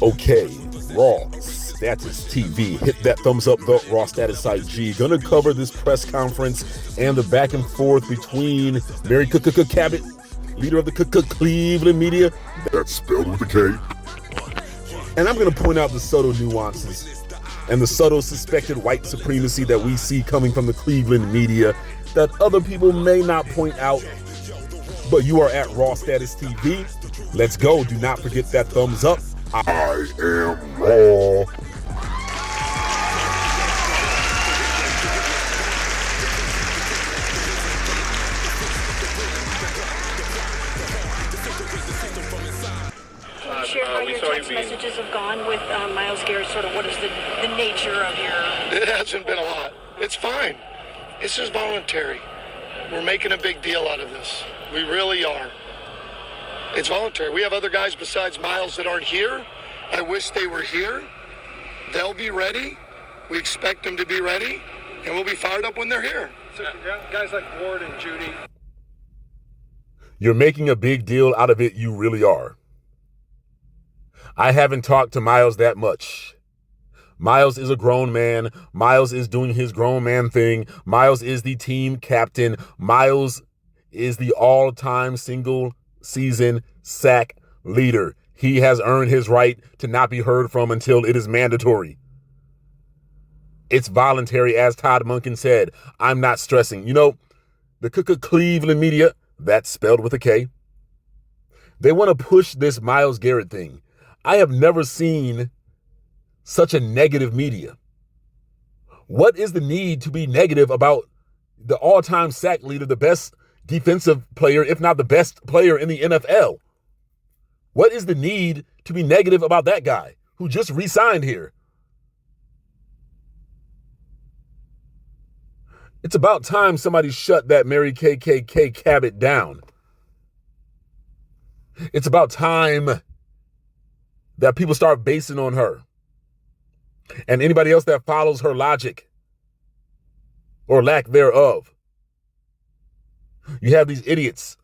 Okay, Raw Status TV. Hit that thumbs up, the Raw Status IG. Gonna cover this press conference and the back and forth between Mary Cabot, leader of the Cleveland media. That's spelled with a K. And I'm gonna point out the subtle nuances and the subtle suspected white supremacy that we see coming from the Cleveland media that other people may not point out. But you are at Raw Status TV. Let's go. Do not forget that thumbs up. I am Raw. Can you share how your text messages have gone with Myles Garrett? Sort of what is the nature of your... It hasn't been a lot. It's fine. This is voluntary. We're making a big deal out of this. We really are. It's voluntary. We have other guys besides Myles that aren't here. I wish they were here. They'll be ready. We expect them to be ready. And we'll be fired up when they're here. So guys like Ward and Judy. You're making a big deal out of it. You really are. I haven't talked to Myles that much. Myles is a grown man. Myles is doing his grown man thing. Myles is the team captain. Myles is the all-time single season sack leader. He has earned his right to not be heard from until it is mandatory. It's voluntary, as Todd Monken said. I'm not stressing. You know, the Cleveland media, that's spelled with a K, they want to push this Myles Garrett thing. I have never seen such a negative media. What is the need to be negative about the all-time sack leader, the best defensive player, if not the best player in the NFL? What is the need to be negative about that guy who just re-signed here? It's about time somebody shut that Mary Cabot down. It's about time that people start basing on her and anybody else that follows her logic or lack thereof. You have these idiots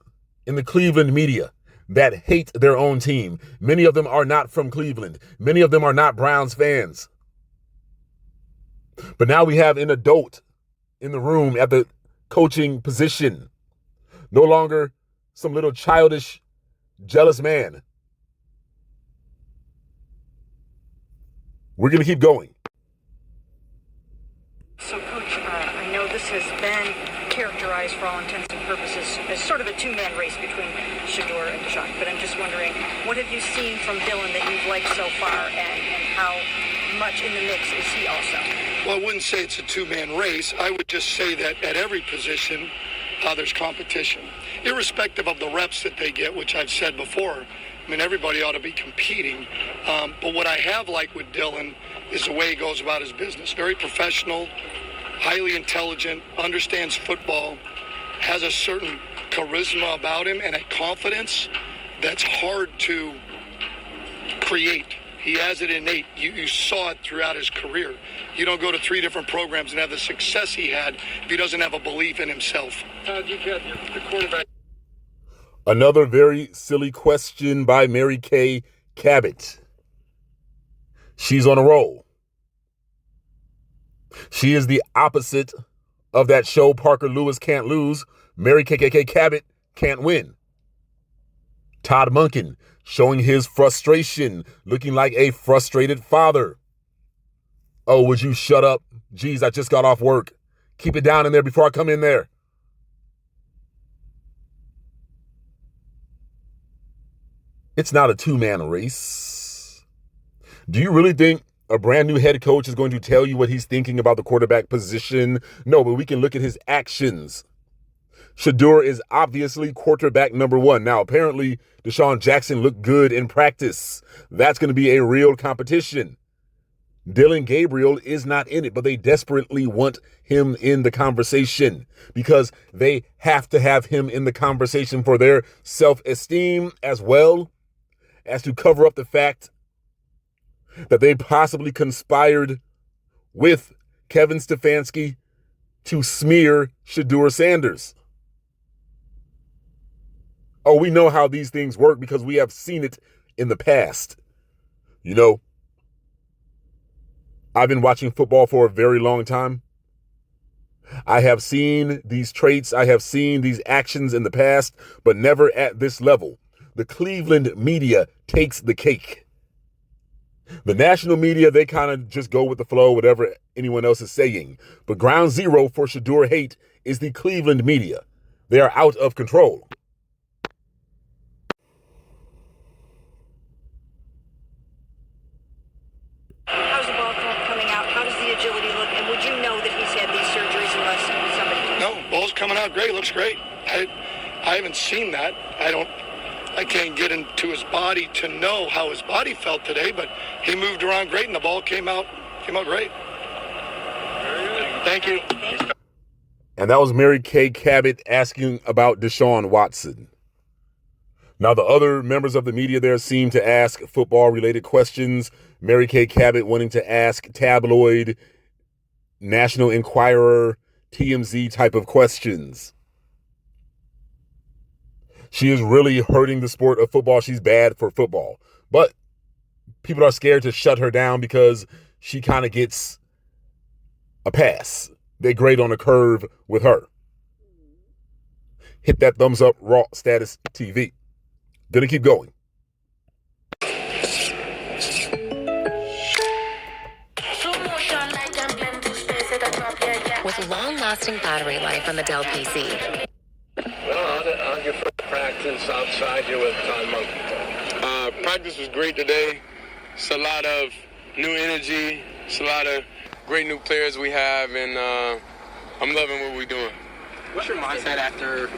in the Cleveland media that hate their own team. Many of them are not from Cleveland. Many of them are not Browns fans. But now we have an adult in the room at the coaching position. No longer some little childish, jealous man. We're going to keep going. So, Coach, I know this has been characterized for all intents and purposes as sort of a two-man race between Shidorra and Deshaun, but I'm just wondering, what have you seen from Dylan that you've liked so far, and how much in the mix is he also? Well, I wouldn't say it's a two-man race. I would just say that at every position, there's competition. Irrespective of the reps that they get, which I've said before, I mean, everybody ought to be competing. But what I have liked with Dylan is the way he goes about his business. Very professional, highly intelligent, understands football, has a certain charisma about him and a confidence that's hard to create. He has it innate. You saw it throughout his career. You don't go to 3 different programs and have the success he had if he doesn't have a belief in himself. You get the quarterback. Another very silly question by Mary Cabot. She's on a roll. She is the opposite of that show Parker Lewis Can't Lose. Mary Cabot can't win. Todd Monken showing his frustration, looking like a frustrated father. Oh, would you shut up? Geez, I just got off work. Keep it down in there before I come in there. It's not a two-man race. Do you really think a brand new head coach is going to tell you what he's thinking about the quarterback position? No, but we can look at his actions. Shidorra is obviously quarterback number 1. Now, apparently, Deshaun Jackson looked good in practice. That's going to be a real competition. Dylan Gabriel is not in it, but they desperately want him in the conversation because they have to have him in the conversation for their self-esteem as well as to cover up the fact that they possibly conspired with Kevin Stefanski to smear Shidorra Sanders. Oh, we know how these things work because we have seen it in the past. You know, I've been watching football for a very long time. I have seen these traits, I have seen these actions in the past, but never at this level. The Cleveland media takes the cake. The national media, they kind of just go with the flow, whatever anyone else is saying. But ground zero for Shidora hate is the Cleveland media. They are out of control. How's the ball coming out? How does the agility look? And would you know that he's had these surgeries unless somebody... No, ball's coming out great. Looks great. I haven't seen that. I can't get into his body to know how his body felt today, but he moved around great and the ball came out great. Thank you. And that was Mary Kay Cabot asking about Deshaun Watson. Now, the other members of the media there seem to ask football-related questions. Mary Kay Cabot wanting to ask tabloid, National Enquirer, TMZ type of questions. She is really hurting the sport of football. She's bad for football. But people are scared to shut her down because she kind of gets a pass. They grade on a curve with her. Hit that thumbs up, Raw Status TV. Gonna keep going. With long-lasting battery life on the Dell PC. Well, how'd your first practice outside here with Todd Monk? Practice was great today. It's a lot of new energy. It's a lot of great new players we have, and I'm loving what we're doing. What's your mindset after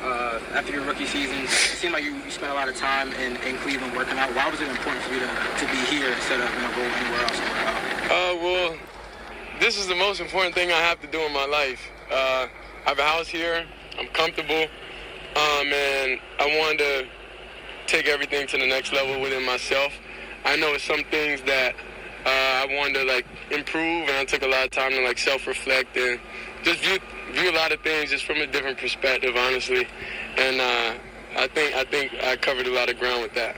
your rookie season? It seemed like you spent a lot of time in Cleveland working out. Why was it important for you to be here instead of go anywhere else? Well, this is the most important thing I have to do in my life. I have a house here. I'm comfortable, and I wanted to take everything to the next level within myself. I know it's some things that I wanted to improve, and I took a lot of time to self-reflect and just view a lot of things just from a different perspective, honestly. And I think I covered a lot of ground with that.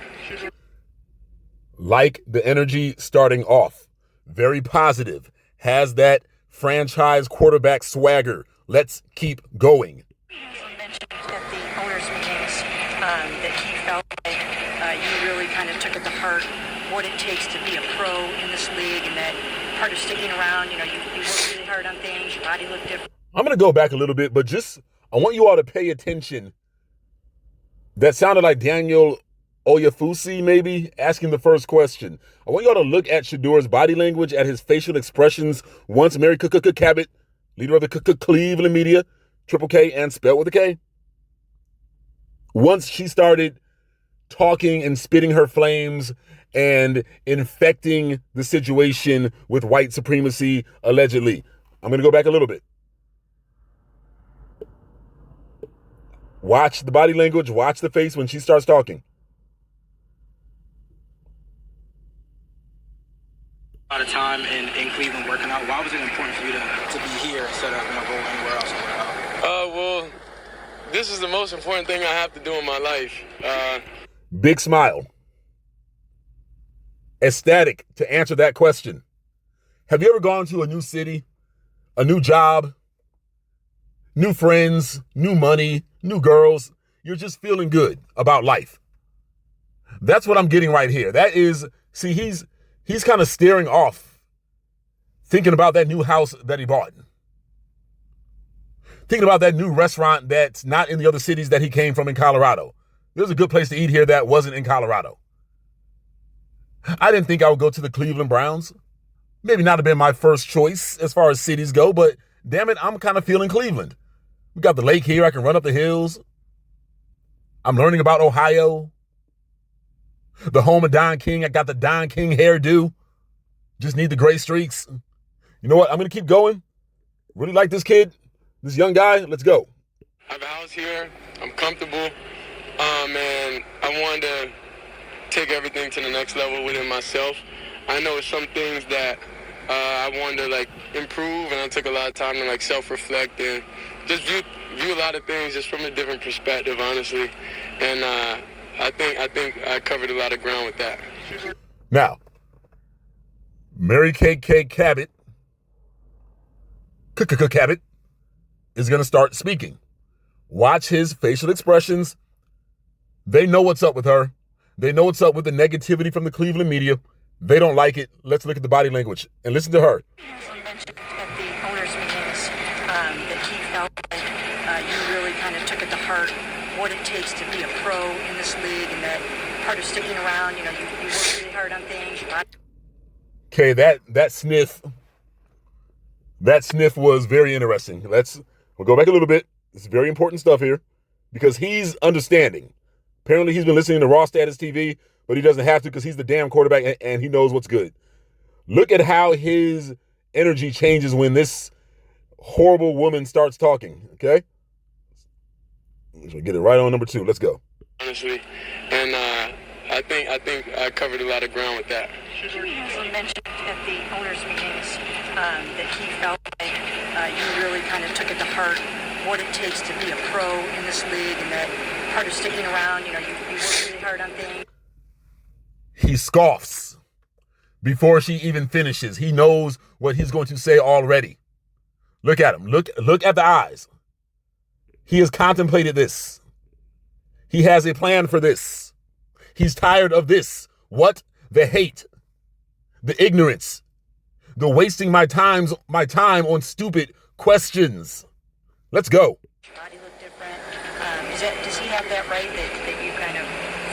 Like the energy starting off, very positive, has that franchise quarterback swagger. Let's keep going. You mentioned at the owners' meetings that he felt like you really kind of took it to heart what it takes to be a pro in this league, and that part of sticking around, you work really hard on things, your body looked different. I'm going to go back a little bit, but I want you all to pay attention. That sounded like Daniel Oyefusi, maybe, asking the first question. I want you all to look at Shidora's body language, at his facial expressions once Mary Cabot, leader of the Cleveland media, Triple K and spelled with a K. Once she started talking and spitting her flames and infecting the situation with white supremacy, allegedly. I'm going to go back a little bit. Watch the body language, watch the face when she starts talking. A lot of time in Cleveland working out. Why was it important for you to be here instead of go anywhere else? Well, this is the most important thing I have to do in my life. Big smile. Ecstatic to answer that question. Have you ever gone to a new city, a new job, new friends, new money, new girls? You're just feeling good about life. That's what I'm getting right here. That is, see, he's kind of staring off, thinking about that new house that he bought. Thinking about that new restaurant that's not in the other cities that he came from in Colorado. There's a good place to eat here that wasn't in Colorado. I didn't think I would go to the Cleveland Browns. Maybe not have been my first choice as far as cities go, but damn it, I'm kind of feeling Cleveland. We got the lake here. I can run up the hills. I'm learning about Ohio. The home of Don King. I got the Don King hairdo. Just need the gray streaks. You know what? I'm going to keep going. Really like this kid, this young guy. Let's go. I have a house here. I'm comfortable. And I wanted to take everything to the next level within myself. I know it's some things that I wanted to improve, and I took a lot of time to self-reflect and just view a lot of things just from a different perspective, honestly. And I think I covered a lot of ground with that. Now, Mary Kay Cabot, Cabot, is going to start speaking. Watch his facial expressions. They know what's up with her. They know what's up with the negativity from the Cleveland media. They don't like it. Let's look at the body language and listen to her. You mentioned at the owners' meetings that he felt like you really kind of took it to heart what it takes to be a pro in this league, and that part of sticking around, you work really hard on things. Okay, that sniff was very interesting. We'll go back a little bit. This is very important stuff here because he's understanding. Apparently he's been listening to Raw Status TV, but he doesn't have to because he's the damn quarterback and he knows what's good. Look at how his energy changes when this horrible woman starts talking, okay? So get it right on number 2. Let's go. Honestly, and I think I covered a lot of ground with that. Jimmy Haslam mentioned at the owners' meetings that he felt like you really kind of took it to heart what it takes to be a pro in this league, and that part of sticking around, you work really hard on things. He scoffs before she even finishes. He knows what he's going to say already. Look at him. Look at the eyes. He has contemplated this. He has a plan for this. He's tired of this. What? The hate, the ignorance, the wasting my time on stupid questions. Let's go. Body look different. Does he have that right that you kind of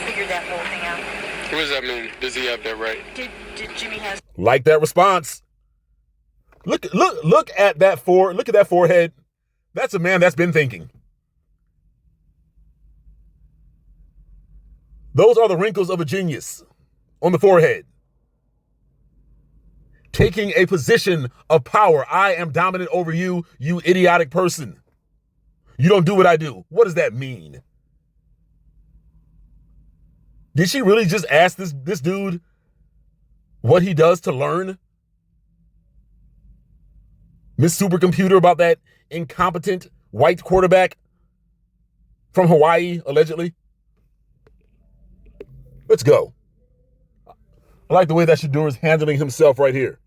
figured that whole thing out? What does that mean? Does he have that right? Did Jimmy has like that response? Look at that forehead. That's a man that's been thinking. Those are the wrinkles of a genius on the forehead. Taking a position of power. I am dominant over you, you idiotic person. You don't do what I do. What does that mean? Did she really just ask this dude what he does to learn? Miss Supercomputer about that incompetent white quarterback from Hawaii, allegedly? Let's go. I like the way that Shidora is handling himself right here.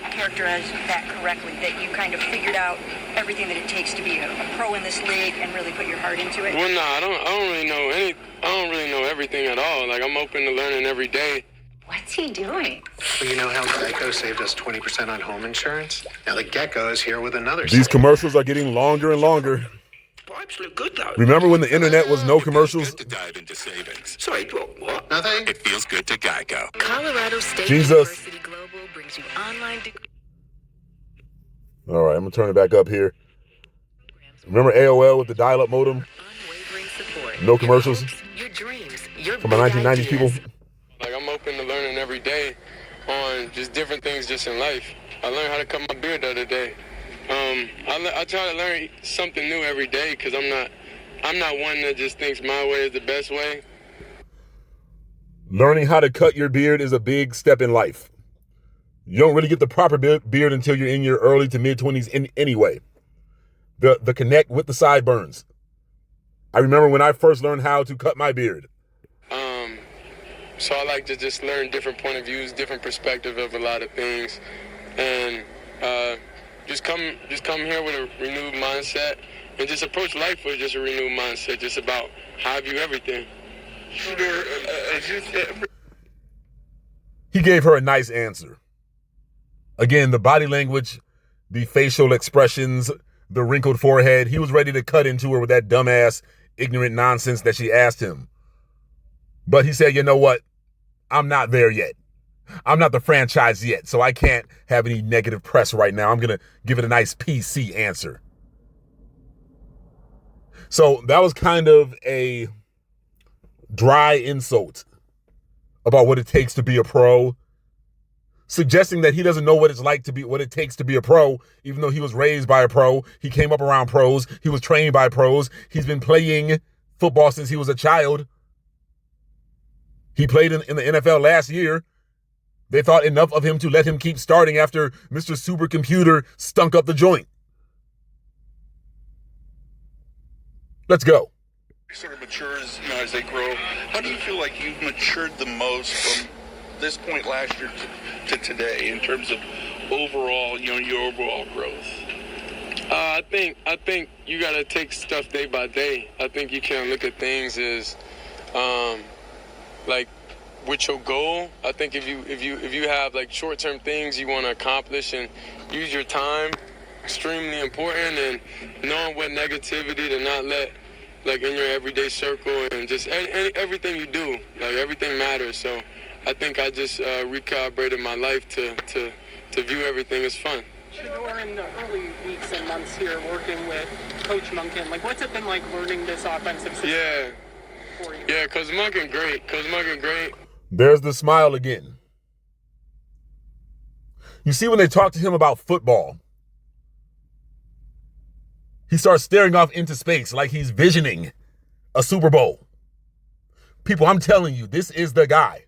Characterize that correctly, that you kind of figured out everything that it takes to be a pro in this league and really put your heart into it? Well, no, I don't really know everything at all. Like, I'm open to learning every day. What's he doing? Well, you know how Geico saved us 20% on home insurance? Now the Gecko is here with another. These commercials are getting longer and longer. Pipes look good though. Remember when the internet was no commercials? Good to dive into savings. Sorry, what? Nothing? It feels good to Geico. Colorado State Jesus. University Global brings you online degree. All right, I'm going to turn it back up here. Remember AOL with the dial-up modem? Unwavering support. No commercials? Your dreams, your From the big 1990s ideas. people? Like, I'm open to learning every day on just different things just in life. I learned how to cut my beard the other day. I try to learn something new every day because I'm not one that just thinks my way is the best way. Learning how to cut your beard is a big step in life. You don't really get the proper beard until you're in your early to mid-20s anyway. The connect with the sideburns. I remember when I first learned how to cut my beard. So I like to just learn different point of views, different perspective of a lot of things, and just come here with a renewed mindset and just approach life with just a renewed mindset, just about how I view everything. He gave her a nice answer. Again, the body language, the facial expressions, the wrinkled forehead. He was ready to cut into her with that dumbass, ignorant nonsense that she asked him. But he said, you know what? I'm not there yet. I'm not the franchise yet, so I can't have any negative press right now. I'm going to give it a nice PC answer. So that was kind of a dry insult about what it takes to be a pro, suggesting that he doesn't know what it's like to be, what it takes to be a pro, even though he was raised by a pro. He came up around pros. He was trained by pros. He's been playing football since he was a child. He played in the NFL last year. They thought enough of him to let him keep starting after Mr. Supercomputer stunk up the joint. Let's go. Sort of matures, as they grow. How do you feel like you've matured the most from this point last year to today in terms of overall, your overall growth? I think you gotta take stuff day by day. I think you can't look at things as like with your goal. I think if you have like short-term things you want to accomplish and use your time, extremely important, and knowing what negativity to not let like in your everyday circle, and just everything you do, like everything matters. So I think I just recalibrated my life to view everything as fun. Shidora, in the early weeks and months here working with Coach Monken, like what's it been like learning this offensive system? Yeah, Coach Monken great. There's the smile again. You see, when they talk to him about football, he starts staring off into space like he's visioning a Super Bowl. People, I'm telling you, this is the guy.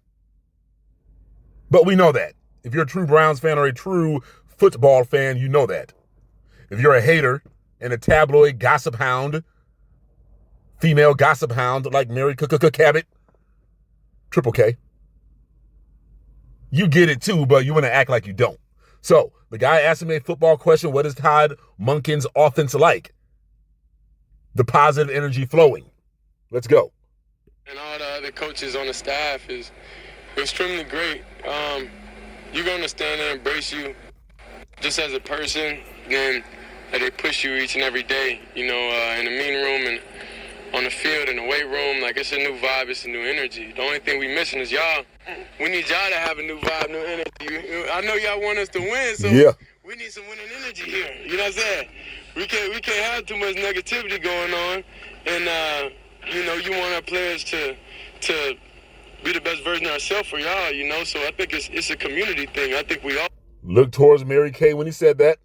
But we know that. If you're a true Browns fan or a true football fan, you know that. If you're a hater and a tabloid gossip hound, female gossip hound like Mary Cabot, Triple K, you get it too, but you want to act like you don't. So the guy asked him a football question: what is Todd Monken's offense like? The positive energy flowing. Let's go. And all the other coaches on the staff is extremely great. You're going to stand and embrace you just as a person, and they push you each and every day, in the meeting room and on the field, in the weight room. Like, it's a new vibe, it's a new energy. The only thing we missing is y'all. We need y'all to have a new vibe, new energy. I know y'all want us to win, so we need some winning energy here. You know what I'm saying? We can't have too much negativity going on, and you want our players to be the best version of ourselves for y'all, so I think it's a community thing. I think we all look towards Mary Kay when he said that.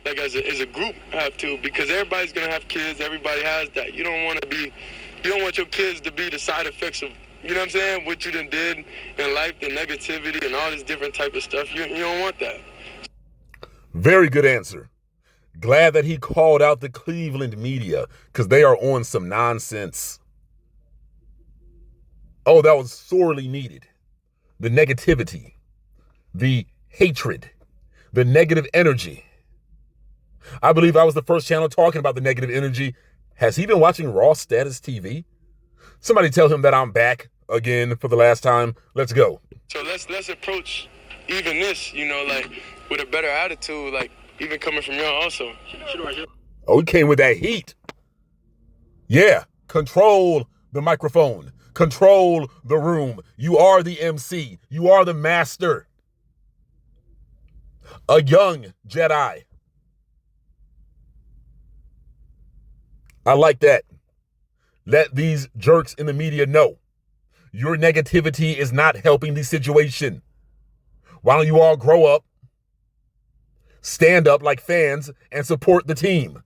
Like as a group have to, because everybody's gonna have kids. Everybody has that. You don't want your kids to be the side effects of, you know what I'm saying, what you done did in life, the negativity and all this different type of stuff. You don't want that. Very good answer. Glad that he called out the Cleveland media, because they are on some nonsense. Oh, that was sorely needed. The negativity, the hatred, the negative energy. I believe I was the first channel talking about the negative energy. Has he been watching Raw Status TV? Somebody tell him that I'm back again for the last time. Let's go. So let's approach even this, like with a better attitude, like even coming from y'all also. Oh, he came with that heat. Yeah, control the microphone. Control the room. You are the MC. You are the master. A young Jedi. I like that. Let these jerks in the media know your negativity is not helping the situation. Why don't you all grow up, stand up like fans, and support the team?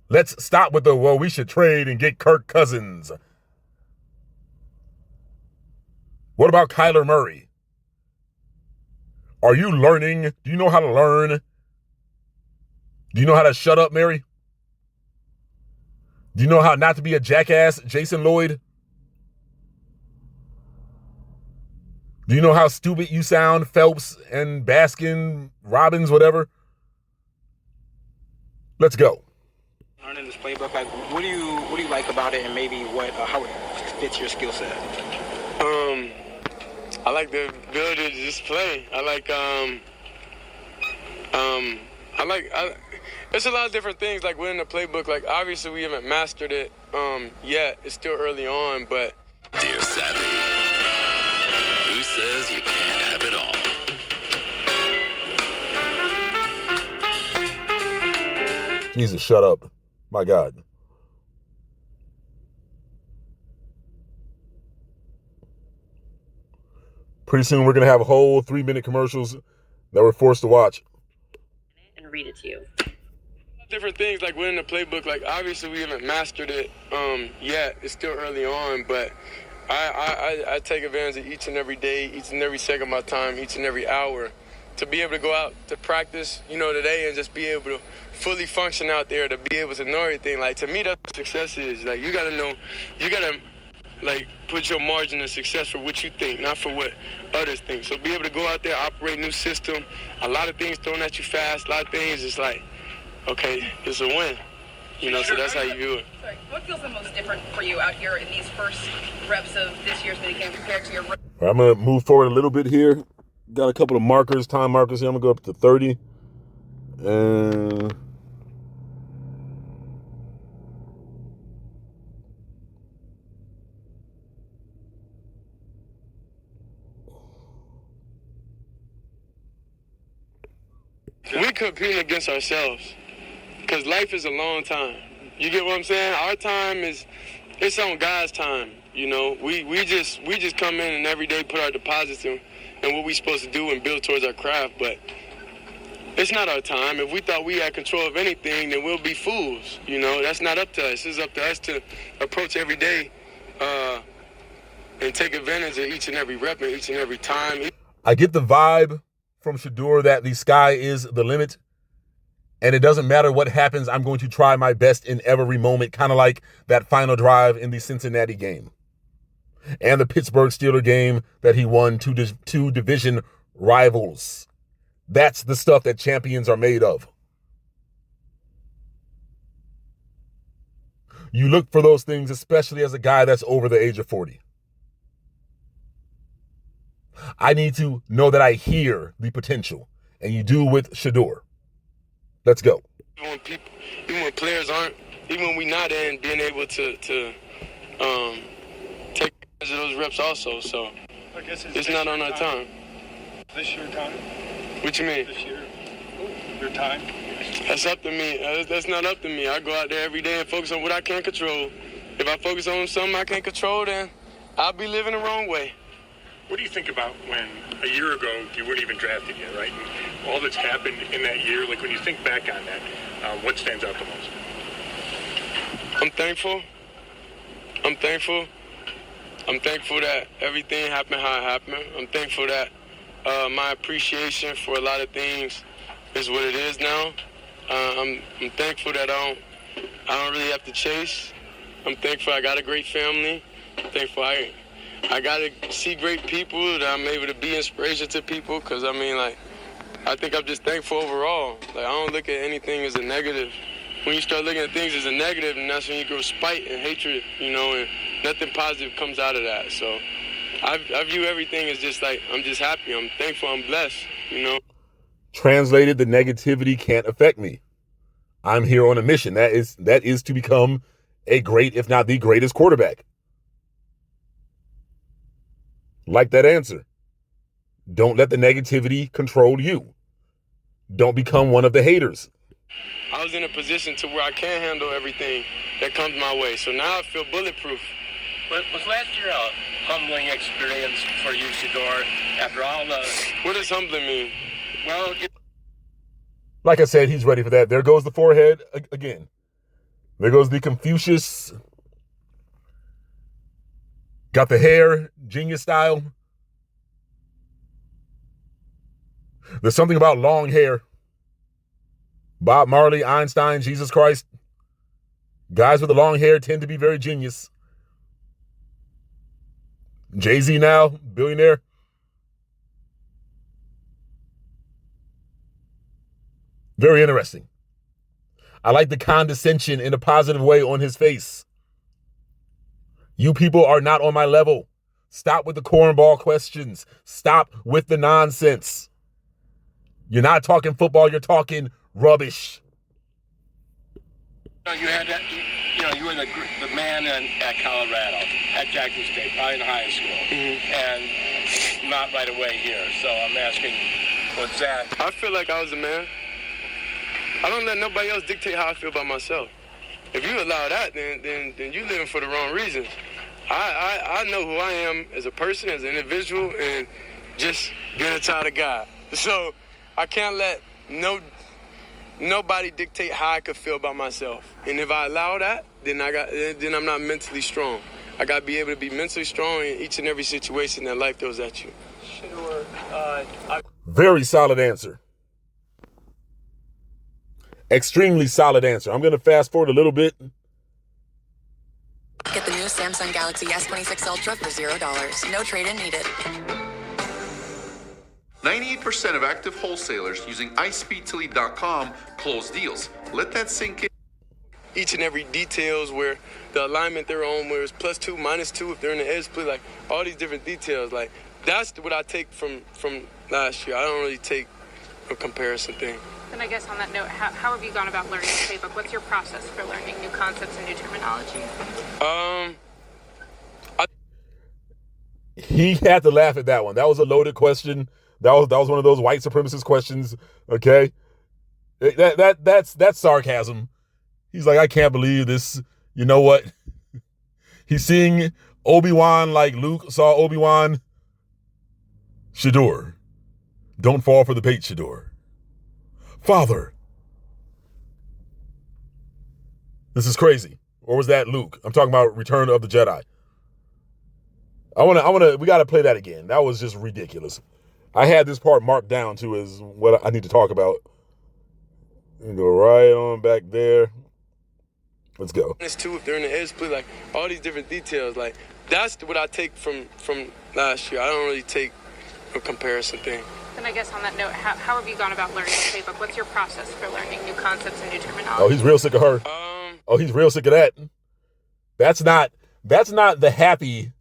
Let's stop with the, well, we should trade and get Kirk Cousins. What about Kyler Murray? Are you learning? Do you know how to learn? Do you know how to shut up, Mary? Do you know how not to be a jackass, Jason Lloyd? Do you know how stupid you sound, Phelps and Baskin, Robbins, whatever? Let's go. Learning this playbook, like what do you like about it, and maybe how it fits your skill set? I like the ability to just play. It's a lot of different things, like within the playbook. Like, obviously we haven't mastered it yet. It's still early on, but... Dear Savvy, who says you can't have it all? Jesus, shut up. My God. Pretty soon we're going to have a whole 3-minute commercials that we're forced to watch. And read it to you. Different things, like within the playbook. Like, obviously we haven't mastered it yet. It's still early on, but I take advantage of each and every day, each and every second of my time, each and every hour, to be able to go out to practice, today, and just be able to fully function out there, to be able to know everything. Like, to me, that's what success is. Like, you gotta know, like put your margin of success for what you think, not for what others think. So be able to go out there, operate new system, a lot of things thrown at you fast, a lot of things it's like, okay, it's a win. You know, so that's how you view it. Sorry, what feels the most different for you out here in these first reps of this year's minicamp compared to your... All right, I'm going to move forward a little bit here. Got a couple of markers, time markers here. I'm going to go up to 30. And... we compete against ourselves because life is a long time. You get what I'm saying? Our time it's on God's time. You know, we just come in and every day put our deposits in and what we're supposed to do and build towards our craft. But it's not our time. If we thought we had control of anything, then we'll be fools. You know, that's not up to us. It's up to us to approach every day and take advantage of each and every rep and each and every time. I get the vibe from Shidorah that the sky is the limit. And it doesn't matter what happens, I'm going to try my best in every moment, kind of like that final drive in the Cincinnati game. And the Pittsburgh Steelers game that he won to division rivals. That's the stuff that champions are made of. You look for those things, especially as a guy that's over the age of 40. I need to know that I hear the potential, and you do with Shidorah. Let's go. Even when players aren't, even when we not in, being able to take advantage of those reps also. So I guess it's not on our time. This your time? What you mean? This year, your time? That's up to me. That's not up to me. I go out there every day and focus on what I can't control. If I focus on something I can't control, then I'll be living the wrong way. What do you think about when a year ago you weren't even drafted yet, right? And all that's happened in that year, like when you think back on that, what stands out the most? I'm thankful. I'm thankful that everything happened how it happened. I'm thankful that my appreciation for a lot of things is what it is now. I'm thankful that I don't really have to chase. I'm thankful I got a great family. I'm thankful I got to see great people, that I'm able to be inspiration to people, because, I mean, like, I think I'm just thankful overall. Like, I don't look at anything as a negative. When you start looking at things as a negative, and that's when you grow spite and hatred, you know, and nothing positive comes out of that. So I view everything as just like, I'm just happy, I'm thankful, I'm blessed, you know. Translated, the negativity can't affect me. I'm here on a mission. That is to become a great, if not the greatest quarterback. Like that answer. Don't let the negativity control you. Don't become one of the haters. I was in a position to where I can handle everything that comes my way. So now I feel bulletproof. But was last year a humbling experience for you, Shidorah, after all the... What does humbling mean? Well, like I said, he's ready for that. There goes the forehead again. There goes the Confucius. Got the hair, genius style. There's something about long hair. Bob Marley, Einstein, Jesus Christ. Guys with the long hair tend to be very genius. Jay-Z now, billionaire. Very interesting. I like the condescension in a positive way on his face. You people are not on my level. Stop with the cornball questions. Stop with the nonsense. You're not talking football, you're talking rubbish. You had that, you were the man at Colorado, at Jackson State, probably in high school, and not right away here. So I'm asking, what's that? I feel like I was a man. I don't let nobody else dictate how I feel about myself. If you allow that, then you're living for the wrong reasons. I know who I am as a person, as an individual, and just being a child of God. So I can't let nobody dictate how I could feel about myself. And if I allow that, then I'm not mentally strong. I got to be able to be mentally strong in each and every situation that life throws at you. Very solid answer. Extremely solid answer. I'm going to fast forward a little bit. Get the new Samsung Galaxy S26 Ultra for $0. No trade-in needed. 98% of active wholesalers using iSpeedToLead.com close deals. Let that sink in. Each and every details where the alignment they're on, where it's +2, -2, if they're in the edge split, like all these different details. Like that's what I take from last year. I don't really take a comparison thing. And I guess on that note, how have you gone about learning the playbook? What's your process for learning new concepts and new terminology? He had to laugh at that one. That was a loaded question. That was one of those white supremacist questions. Okay, that's sarcasm. He's like, I can't believe this. You know what? He's seeing Obi-Wan like Luke saw Obi-Wan. Shidor, don't fall for the bait, Shidor. Father, this is crazy. Or was that Luke? I'm talking about Return of the Jedi. We got to play that again. That was just ridiculous. I had this part marked down too as what I need to talk about. And go right on back there. Let's go. It's too, if they're in the edge split, like all these different details. Like that's what I take from last year. I don't really take a comparison thing. And I guess on that note, how have you gone about learning the playbook? What's your process for learning new concepts and new terminology? Oh, he's real sick of her. Oh, he's real sick of that. That's not the happy.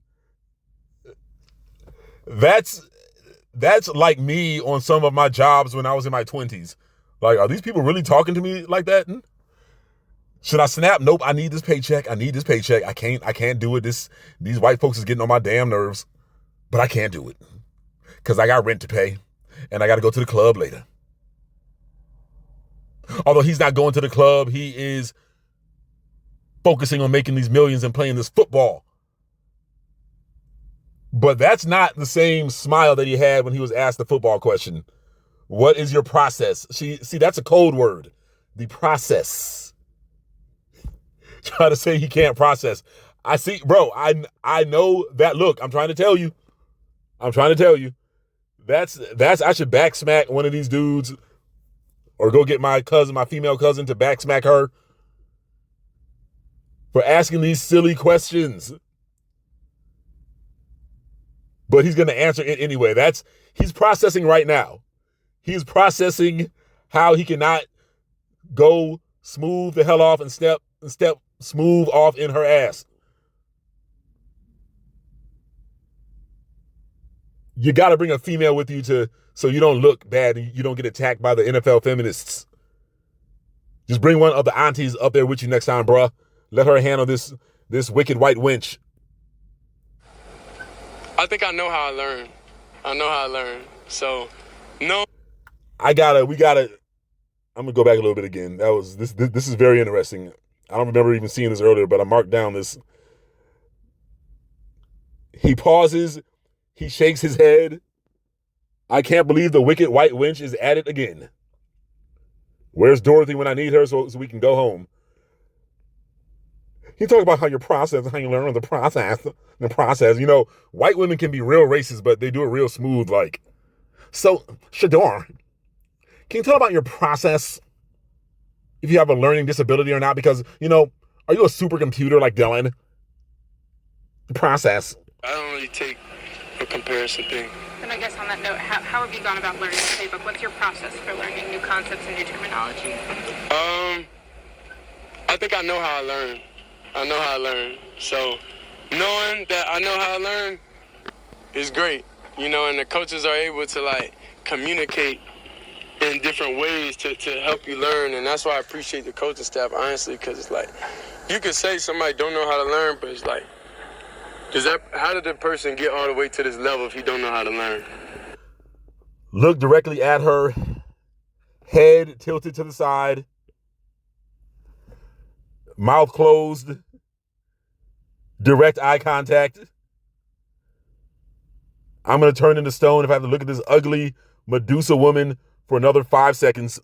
That's like me on some of my jobs when I was in my 20s. Like, are these people really talking to me like that? Should I snap? Nope. I need this paycheck. I can't do it. These white folks is getting on my damn nerves, but I can't do it because I got rent to pay and I got to go to the club later. Although he's not going to the club, he is focusing on making these millions and playing this football. But that's not the same smile that he had when he was asked the football question. What is your process? See, that's a code word. The process. Try to say he can't process. I see, bro, I know that look. I'm trying to tell you. That's I should back smack one of these dudes or go get my female cousin to back smack her for asking these silly questions. But he's going to answer it anyway. He's processing right now. He's processing how he cannot go smooth the hell off and step smooth off in her ass. You got to bring a female with you so you don't look bad and you don't get attacked by the NFL feminists. Just bring one of the aunties up there with you next time, bruh. Let her handle this wicked white wench. I think I know how I learn. So, no. I'm going to go back a little bit again. This is very interesting. I don't remember even seeing this earlier, but I marked down this. He pauses. He shakes his head. I can't believe the wicked white wench is at it again. Where's Dorothy when I need her so we can go home? He talks about how you process, how you learn the process. You know, white women can be real racist, but they do it real smooth. Like, so, Shidor, can you tell about your process? If you have a learning disability or not? Because, you know, are you a supercomputer like Dylan? The process. I don't really take a comparison thing. And I guess on that note, how have you gone about learning the playbook? What's your process for learning new concepts and new terminology? I think I know how I learn. So knowing that I know how I learn is great. You know, and the coaches are able to like communicate in different ways to help you learn. And that's why I appreciate the coaching staff, honestly, because it's like, you could say somebody don't know how to learn, but it's like, how did the person get all the way to this level if you don't know how to learn? Look directly at her, head tilted to the side, mouth closed, direct eye contact. I'm going to turn into stone if I have to look at this ugly Medusa woman for another 5 seconds.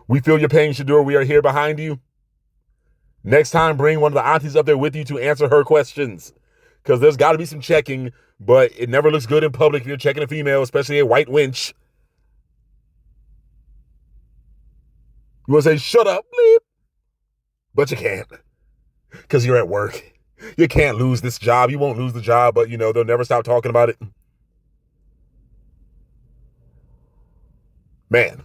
We feel your pain, Shidor. We are here behind you. Next time, bring one of the aunties up there with you to answer her questions. Because there's got to be some checking, but it never looks good in public if you're checking a female, especially a white wench. You want to say, shut up, bleep. But you can't. because you're at work. You can't lose this job. You won't lose the job, but, they'll never stop talking about it. Man.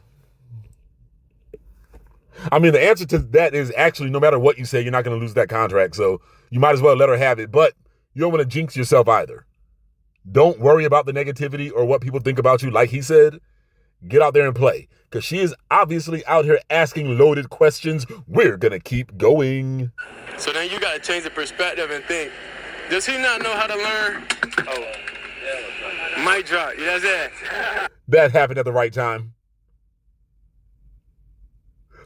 I mean, the answer to that is actually no matter what you say, you're not going to lose that contract. So you might as well let her have it. But you don't want to jinx yourself either. Don't worry about the negativity or what people think about you. Like he said, get out there and play. Because she is obviously out here asking loaded questions. We're going to keep going. So then you got to change the perspective and think, does he not know how to learn? Oh, mic drop. Yeah, that's it. That happened at the right time.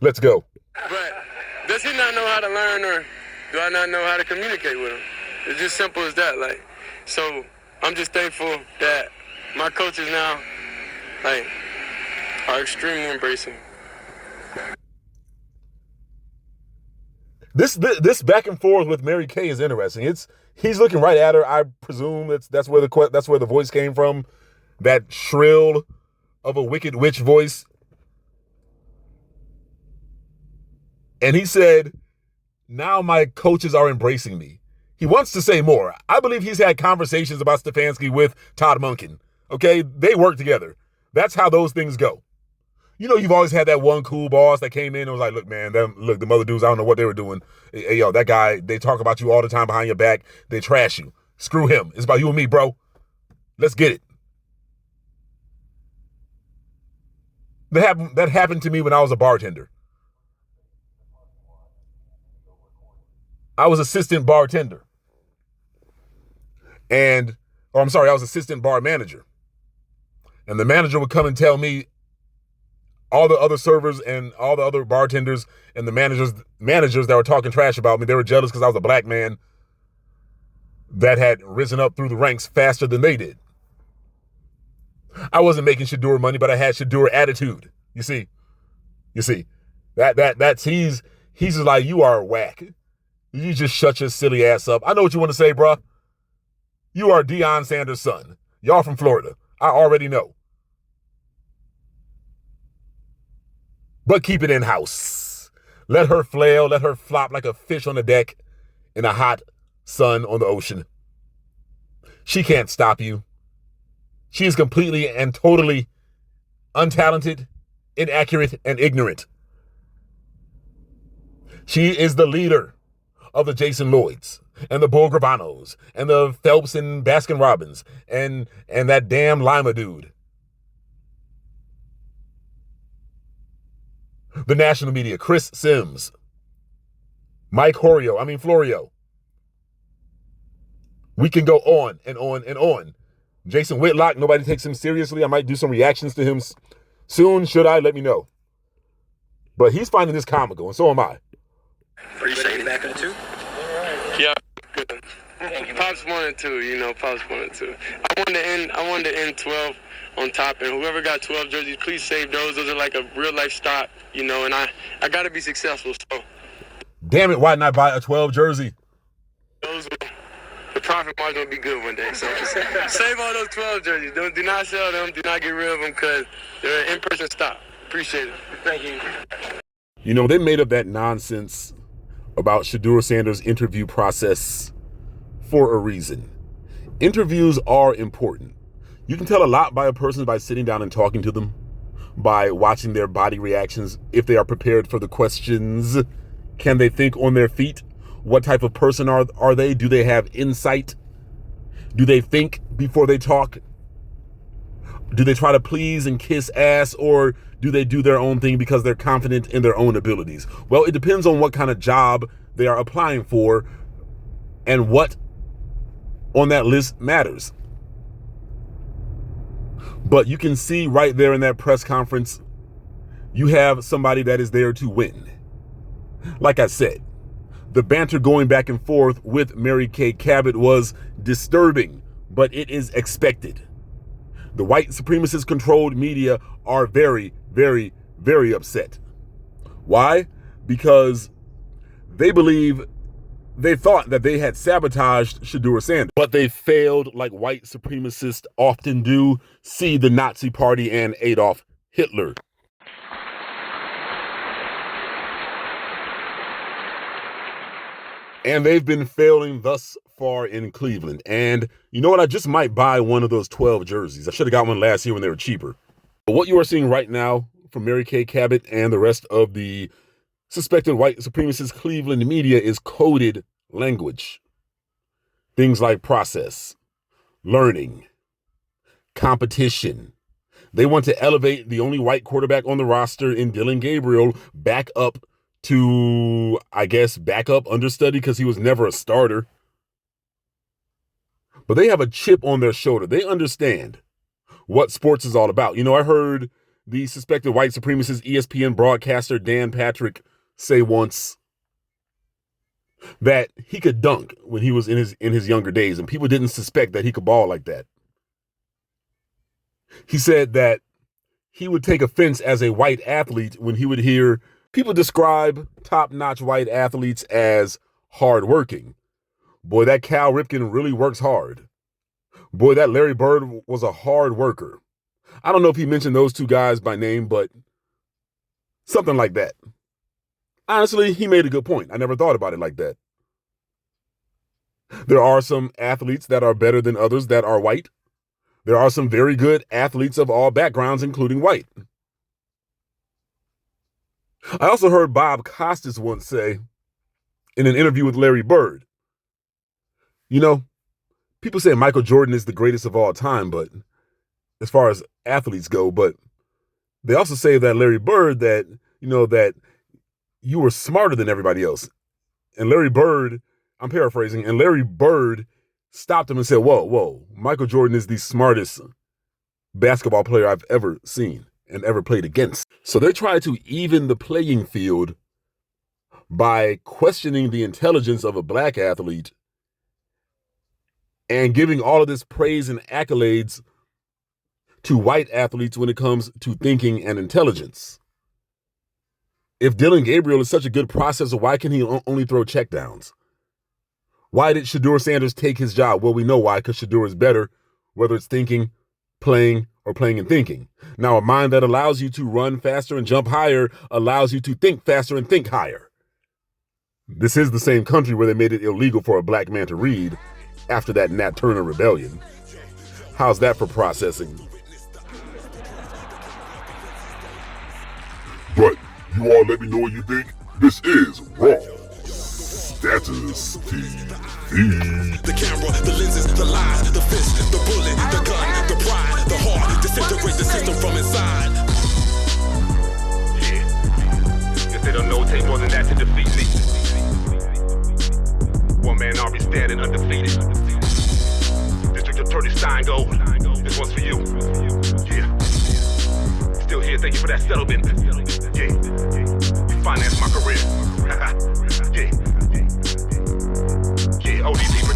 Let's go. But does he not know how to learn, or do I not know how to communicate with him? It's just simple as that. Like, so I'm just thankful that my coaches now, are extremely embracing. This back and forth with Mary Kay is interesting. He's looking right at her. I presume that's where the voice came from, that shrill of a wicked witch voice. And he said, now my coaches are embracing me. He wants to say more. I believe he's had conversations about Stefanski with Todd Monken. Okay, they work together. That's how those things go. You've always had that one cool boss that came in and was like, look, man, the mother dudes, I don't know what they were doing. Hey, yo, that guy, they talk about you all the time behind your back. They trash you. Screw him. It's about you and me, bro. Let's get it. That happened to me when I was a bartender. I was assistant bartender. I was assistant bar manager. And the manager would come and tell me all the other servers and all the other bartenders and the managers that were talking trash about me, they were jealous because I was a black man that had risen up through the ranks faster than they did. I wasn't making Shidora money, but I had Shidora attitude. You see, that's he's just like, you are whack. You just shut your silly ass up. I know what you want to say, bruh. You are Deion Sanders' son. Y'all from Florida. I already know. But keep it in-house. Let her flail. Let her flop like a fish on the deck in a hot sun on the ocean. She can't stop you. She is completely and totally untalented, inaccurate, and ignorant. She is the leader of the Jason Lloyds and the Bull Gravanos and the Phelps and Baskin Robbins and that damn Lima dude. The national media, Chris Sims, Mike Florio. We can go on and on and on. Jason Whitlock, nobody takes him seriously. I might do some reactions to him soon. Should I? Let me know. But he's finding this comical, and so am I. Are you saying back in the two? Yeah, good. Pops 1 and 2, Pops 1 and 2. I wanted to end 12 on top, and whoever got 12 jerseys, please save those. Those are like a real life stock, and I got to be successful. So, damn it, why not buy a 12 jersey? The profit margin will be good one day. So save all those 12 jerseys. Do not sell them. Do not get rid of them because they're an in-person stock. Appreciate it. Thank you. They made up that nonsense about Shidora Sanders' interview process for a reason. Interviews are important. You can tell a lot by a person by sitting down and talking to them, by watching their body reactions, if they are prepared for the questions. Can they think on their feet? What type of person are they? Do they have insight? Do they think before they talk? Do they try to please and kiss ass, or do they do their own thing because they're confident in their own abilities? Well, it depends on what kind of job they are applying for and what on that list matters. But you can see right there in that press conference, you have somebody that is there to win. Like I said, the banter going back and forth with Mary Kay Cabot was disturbing, but it is expected. The white supremacist controlled media are very, very, very upset. Why? Because they thought that they had sabotaged Shidora Sanders, but they failed like white supremacists often do. See the Nazi Party and Adolf Hitler. And they've been failing thus far in Cleveland. And you know what? I just might buy one of those 12 jerseys. I should have got one last year when they were cheaper. But what you are seeing right now from Mary Kay Cabot and the rest of the suspected white supremacist Cleveland media is coded language. Things like process, learning, competition. They want to elevate the only white quarterback on the roster in Dillon Gabriel back up to, I guess, backup understudy because he was never a starter. But they have a chip on their shoulder. They understand what sports is all about. You know, I heard the suspected white supremacist ESPN broadcaster Dan Patrick say once that he could dunk when he was in his younger days, and people didn't suspect that he could ball like that. He said that he would take offense as a white athlete when he would hear people describe top-notch white athletes as hardworking. Boy, that Cal Ripken really works hard. Boy, that Larry Bird was a hard worker. I don't know if he mentioned those two guys by name, but something like that. Honestly, he made a good point. I never thought about it like that. There are some athletes that are better than others that are white. There are some very good athletes of all backgrounds, including white. I also heard Bob Costas once say in an interview with Larry Bird, you know, people say Michael Jordan is the greatest of all time, but as far as athletes go, but they also say that Larry Bird, that, you know, that you were smarter than everybody else. And Larry Bird, I'm paraphrasing, and Larry Bird stopped him and said, whoa, Michael Jordan is the smartest basketball player I've ever seen and ever played against. So they try to even the playing field by questioning the intelligence of a black athlete and giving all of this praise and accolades to white athletes when it comes to thinking and intelligence. If Dillon Gabriel is such a good processor, why can he only throw checkdowns? Why did Shedeur Sanders take his job? Well, we know why, because Shedeur is better, whether it's thinking, playing, or playing and thinking. Now, a mind that allows you to run faster and jump higher allows you to think faster and think higher. This is the same country where they made it illegal for a black man to read after that Nat Turner rebellion. How's that for processing? But you all let me know what you think. This is Raw Status TV. The camera, the lenses, the lies, the fist, the bullet, the gun, the pride, the heart, disintegrate the system from inside. Yeah, guess they don't know it take more than that to defeat me. One man army standing undefeated. District Attorney Steingold, this one's for you. Yeah. Still here, thank you for that settlement. Yeah. You financed my career. Yeah. Yeah, ODB